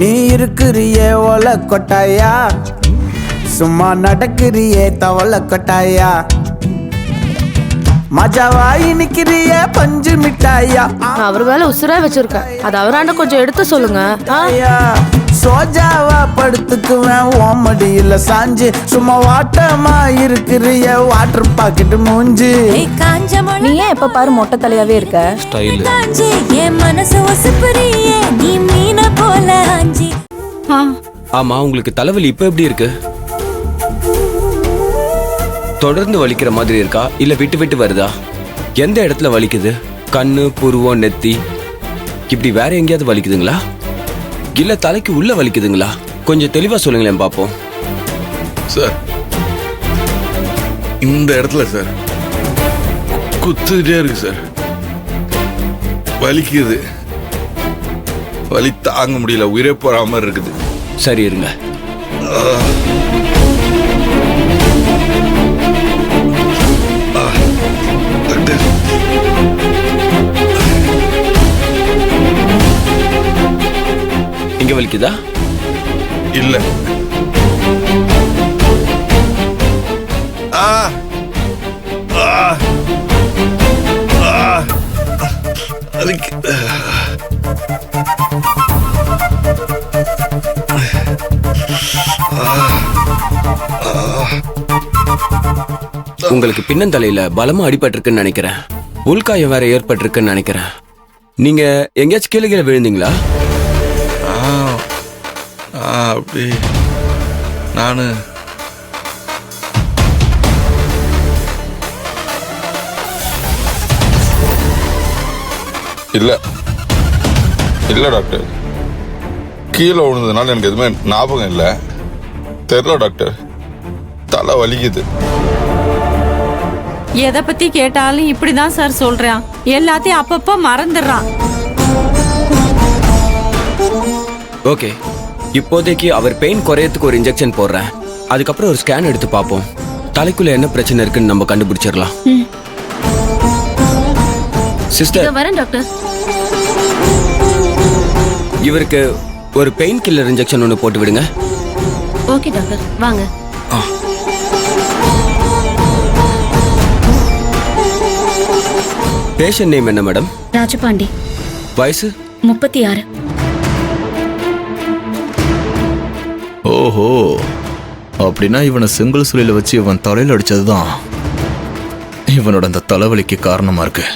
நீ இருக்கிறியே ஓல கொட்டாயா, சும்மா நடக்கிறியே தவள கொட்டாயா, மஜாவாயி நிக்கிறியே பஞ்சு மிட்டாயா. அவர் வேலை உசுரா வச்சிருக்கேன், அது அவராண்ட கொஞ்சம் எடுத்து சொல்லுங்க. சோஜாவா படுத்துக்குவேன் ஓமடியில சாஞ்சு, சும்மா வாட்டமா இருக்கிறிய வாட்டர் பாக்கெட் மூஞ்சி. நீ ஏன் எப்ப பாரு மொட்டை தலையாவே இருக்க? ஸ்டைல். ஆமா, உங்களுக்கு தலைவலி இப்ப எப்படி இருக்கு? தொடர்ந்து வலிக்கிற மாதிரி இருக்கா இல்ல விட்டு விட்டு வருதா? எந்த இடத்துல வலிக்குது? கண்ணு, புருவம், நெத்தி, இப்படி வேற எங்கேயாவது வலிக்குதுங்களா இல்ல தலைக்கு உள்ள வலிக்குதுங்களா? கொஞ்சம் தெளிவா சொல்லுங்களேன் பாப்போம். சார், இந்த இடத்துல சார் குத்துட்டே இருக்கு சார், வலிக்குது, வலி தாங்க முடியல, உயிரே போற மாதிரி இருக்குது. சரி இருங்க. இங்க வலிக்குதா? இல்ல. உங்களுக்கு பின்னந்தலையில பலமா அடிபட்டிருக்குன்னு நினைக்கிறேன். உள்காயம் வேற ஏற்பட்டிருக்குன்னு நினைக்கிறேன். நீங்க எங்கேயாச்சும் கீழே கீழே விழுந்தீங்களா? அப்படி நானு இல்ல இல்ல டாக்டர், கீழே விழுந்ததுனால எனக்கு எதுவுமே ஞாபகம் இல்லை. தெரியல டாக்டர், தலை வலிக்குது. எதை பத்தி கேட்டாலும் இப்படிதான் சார் சொல்றான், எல்லாத்தையும் அப்பப்ப மறந்துடுறான். ஓகே, இப்போதைக்கு அவர் பெயின் குறையத்துக்கு ஒரு இன்ஜெக்ஷன் போடுறேன். அதுக்கப்புறம் ஒரு ஸ்கேன் எடுத்து பார்ப்போம். தலைக்குள்ள என்ன பிரச்சனை இருக்குன்னு நம்ம கண்டுபிடிச்சிடலாம். சிஸ்டர் வரேன் டாக்டர். இவருக்கு ஒரு பெயின் கில்லர் இன்ஜெக்ஷன் ஒன்று போட்டு விடுங்க. ஓகே டாக்டர், வாங்க. பேஷண்ட் நேம் என்ன மேடம்? ராஜபாண்டி. வயசு? 36. ஓஹோ, அப்படின்னா இவனை செங்கல் சூழல வச்சு இவன் தலையில் அடிச்சதுதான் இவனோட அந்த தலைவலிக்கு காரணமா இருக்கு.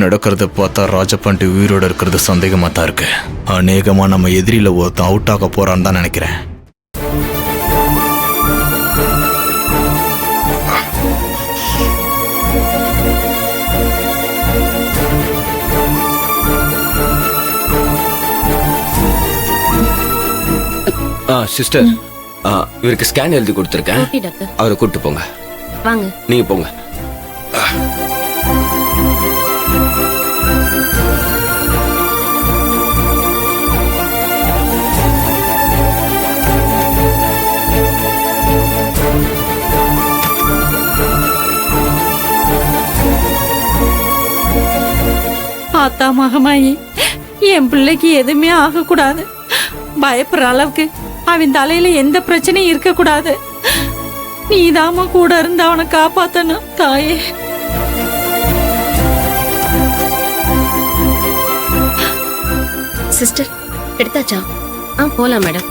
நடக்கிறத பார்த்தா ராஜபாண்டி உயிரோட இருக்கிறது சந்தேகமா தான் இருக்கு. அநேகமா நம்ம எதிரில ஒருத்தன் அவுட் ஆக போறான்னு தான் நினைக்கிறேன். சிஸ்டர், இவருக்கு ஸ்கேன் எழுதி கொடுத்துருக்கேன். அவரை கூப்பிட்டு போங்க. வாங்க. நீங்க போங்க. ஆத்தா மகமாயி, என் பிள்ளைக்கு எதுவுமே ஆகக்கூடாது. பயப்படுற அளவுக்கு அவன் தலையில எந்த பிரச்சனையும் இருக்க கூடாது. நீதாமா கூட இருந்து அவனை காப்பாத்தணும் தாயே. சிஸ்டர், எடுத்தாச்சா? போலாம் மேடம்.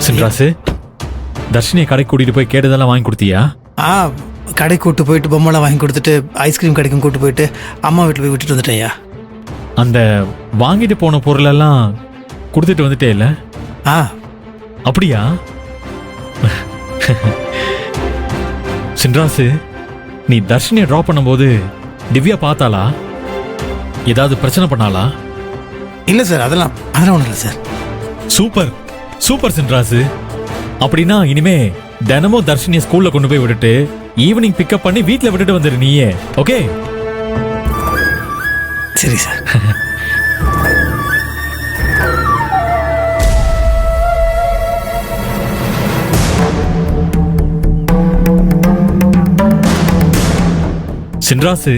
சின்ராசு, தர்ஷினியை கடை கூட்டிட்டு போய் கேட்டதெல்லாம் வாங்கி கொடுத்தியா? கடை கூட்டு போயிட்டு பொம்மைலாம் வாங்கி கொடுத்துட்டு ஐஸ்கிரீம் கடைக்கும் கூட்டு போயிட்டு அம்மா வீட்டில் போய் விட்டுட்டு வந்துட்டேயா. அந்த வாங்கிட்டு போன பொருளெல்லாம் கொடுத்துட்டு வந்துட்டே இல்லை? அப்படியா? சின்ராசு, நீ தர்ஷினியை ட்ராப் பண்ணும்போது திவ்யா பார்த்தாளா? ஏதாவது பிரச்சனை பண்ணாளா? இல்லை சார், அதெல்லாம் ஒன்றும் இல்லை சார். Super super Chinrasu. அப்படின்னா இனிமே தினமும் தர்ஷினியை ஸ்கூல்ல கொண்டு போய் விட்டுட்டு ஈவினிங் பிக்கப் பண்ணி வீட்டில் விட்டுட்டு வந்துரு நீயே. ஓகே? சரி சார். சின்ராசு